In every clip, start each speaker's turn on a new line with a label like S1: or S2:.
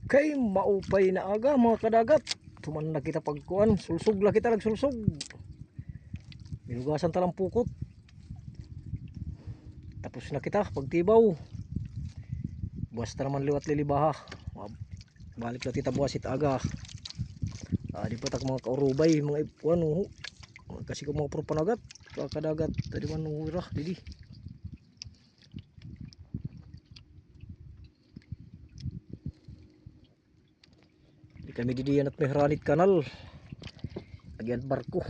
S1: Kay maupay na aga mga kadagat. Tuman na kita pagkuan, sulsog la kita nagsulsog. Binugasan talang pukot. Tapos na kita pagtibaw. Buwas na naman liwat lilibaha. Balik na tita buwas it aga. Di pa tak mga kaurubay, mga ipwan kasi kung mga propanagat, kadagat, tadi man urah didi. Kami didiyan at may Haranit Kanal agyan barko.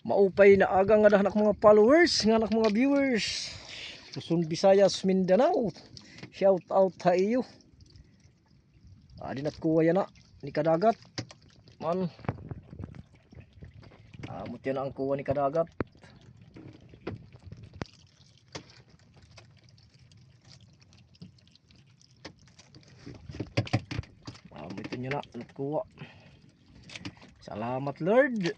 S1: Maupay na aga nga dahanak mga followers, nga anak mga viewers Luzon, Visayas, Mindanao, shout out sa iyo. Dinat kuha yan na ni kadagat man. Mutya na ang kuha ni kadagat. Ito nyo na natkuha. Salamat Lord.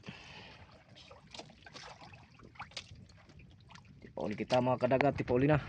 S1: Tipauli kita mga kadagat, tipauli na.